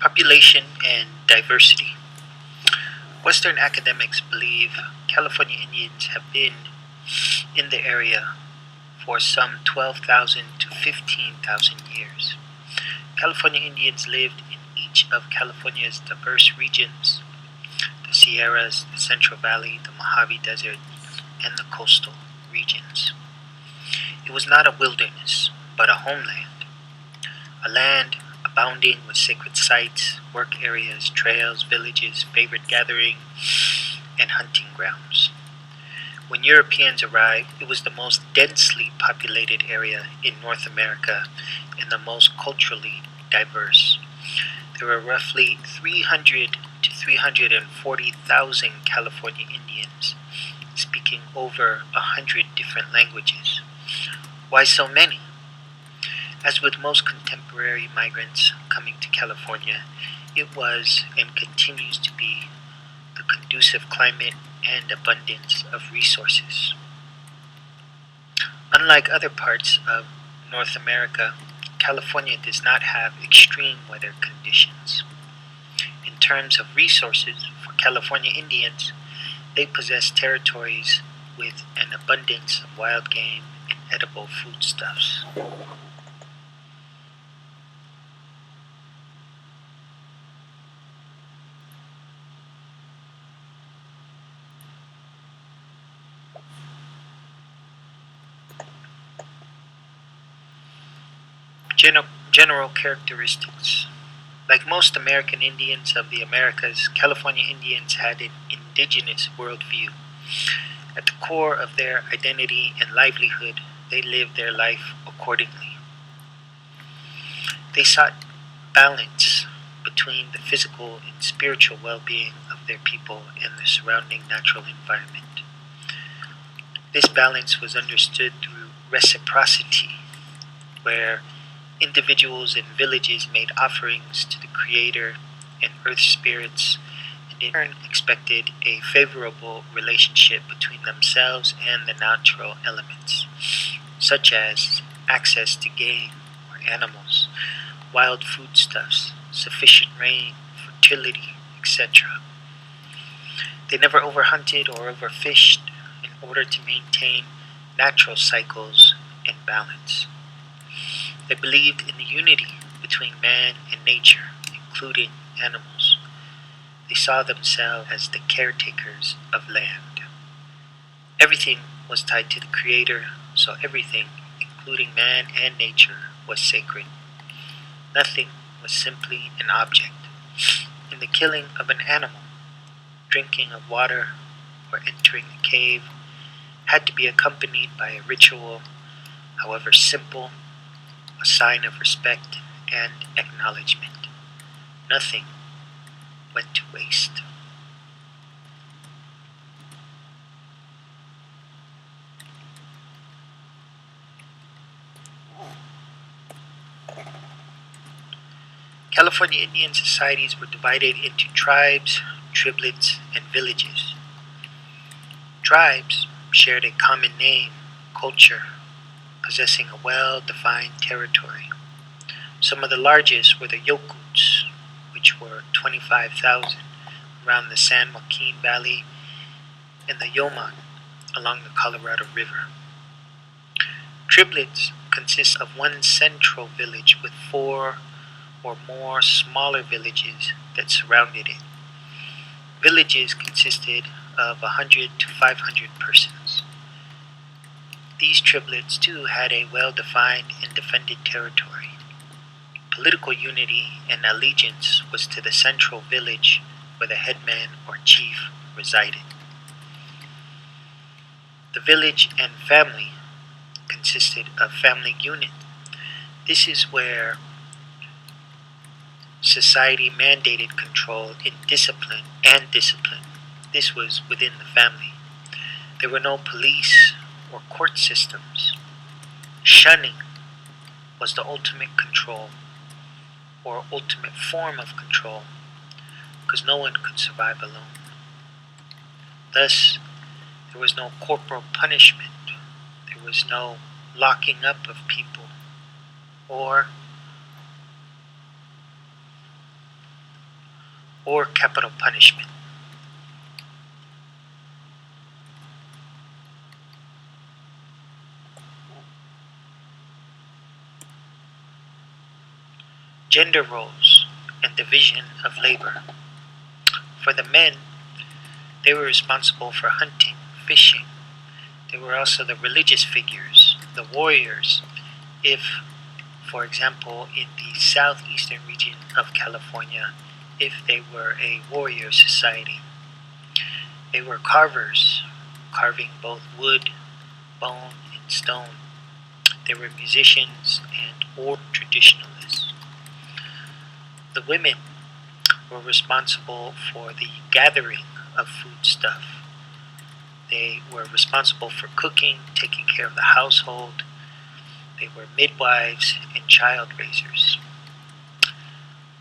Population and diversity. Western academics believe California Indians have been in the area for some 12,000 to 15,000 years. California Indians lived in each of California's diverse regions: the Sierras, the Central Valley, the Mojave Desert, and the coastal regions. It was not a wilderness, but a homeland, a land abounding with sacred sites, work areas, trails, villages, favorite gathering, and hunting grounds. When Europeans arrived, it was the most densely populated area in North America and the most culturally diverse. There were roughly 300 to 340,000 California Indians speaking over 100 different languages. Why so many? As with most contemporary migrants coming to California, it was and continues to be the conducive climate and abundance of resources. Unlike other parts of North America, California does not have extreme weather conditions. In terms of resources for California Indians, they possess territories with an abundance of wild game and edible foodstuffs. General characteristics. Like most American Indians of the Americas, California Indians had an indigenous worldview. At the core of their identity and livelihood, they lived their life accordingly. They sought balance between the physical and spiritual well being of their people and the surrounding natural environment. This balance was understood through reciprocity, where individuals and villages made offerings to the Creator and earth spirits, and in turn expected a favorable relationship between themselves and the natural elements, such as access to game or animals, wild foodstuffs, sufficient rain, fertility, etc. They never overhunted or overfished in order to maintain natural cycles and balance. They believed in the unity between man and nature, including animals. They saw themselves as the caretakers of land. Everything was tied to the Creator, so everything, including man and nature, was sacred. Nothing was simply an object. In the killing of an animal, drinking of water, or entering a cave had to be accompanied by a ritual, however simple, a sign of respect and acknowledgement. Nothing went to waste. California Indian societies were divided into tribes, triblets, and villages. Tribes shared a common name, culture, possessing a well-defined territory. Some of the largest were the Yokuts, which were 25,000 around the San Joaquin Valley, and the Yoman along the Colorado River. Triblets consist of one central village with four or more smaller villages that surrounded it. Villages consisted of 100 to 500 persons. These triblets too had a well-defined and defended territory. Political unity and allegiance was to the central village where the headman or chief resided. The village and family consisted of family unit. This is where society mandated control in discipline and discipline. This was within the family. There were no police or court systems. Shunning was the ultimate control or ultimate form of control, because no one could survive alone. Thus, there was no corporal punishment. There was no locking up of people or or capital punishment. Gender roles and division of labor. For the men, they were responsible for hunting, fishing. They were also the religious figures, the warriors, if, for example, in the southeastern region of California, if they were a warrior society. They were carvers, carving both wood, bone, and stone. They were musicians and oral traditionalists. The women were responsible for the gathering of foodstuff. They were responsible for cooking, taking care of the household. They were midwives and child raisers.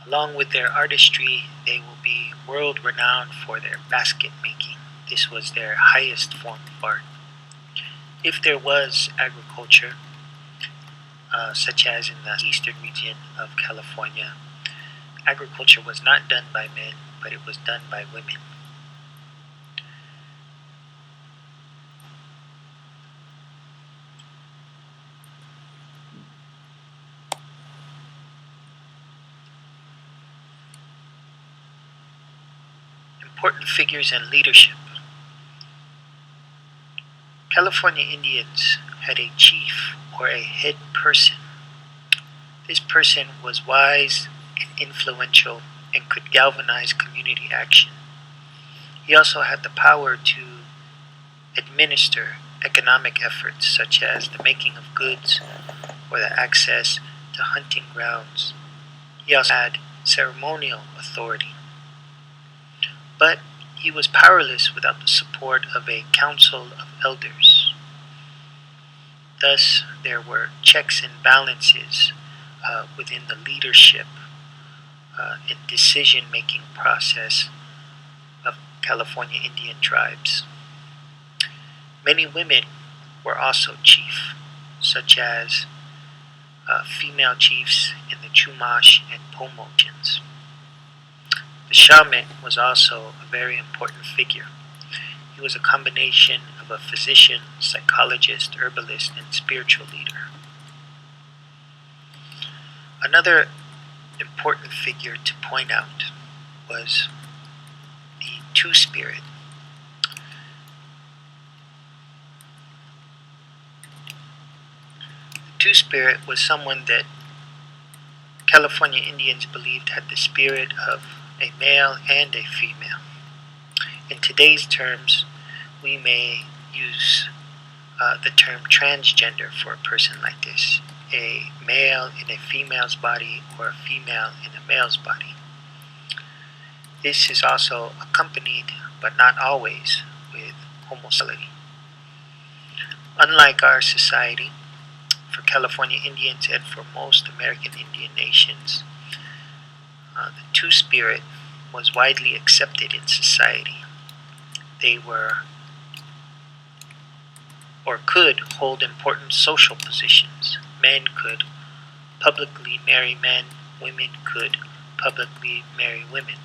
Along with their artistry, they will be world renowned for their basket making. This was their highest form of art. If there was agriculture, such as in the eastern region of California, agriculture was not done by men, but it was done by women. Important figures and leadership. California Indians had a chief or a head person. This person was wise and influential and could galvanize community action. He also had the power to administer economic efforts such as the making of goods or the access to hunting grounds. He also had ceremonial authority. But he was powerless without the support of a council of elders. Thus, there were checks and balances within the leadership and decision-making process of California Indian tribes. Many women were also chief, such as female chiefs in the Chumash and Pomocans. The shaman was also a very important figure. He was a combination of a physician, psychologist, herbalist, and spiritual leader. Another important figure to point out was the Two-Spirit. The Two-Spirit was someone that California Indians believed had the spirit of a male and a female. In today's terms, we may use the term transgender for a person like this, a male in a female's body or a female in a male's body. This is also accompanied, but not always, with homosexuality. Unlike our society, for California Indians and for most American Indian nations, the Two-Spirit was widely accepted in society. They were or could hold important social positions. Men could publicly marry men, women could publicly marry women.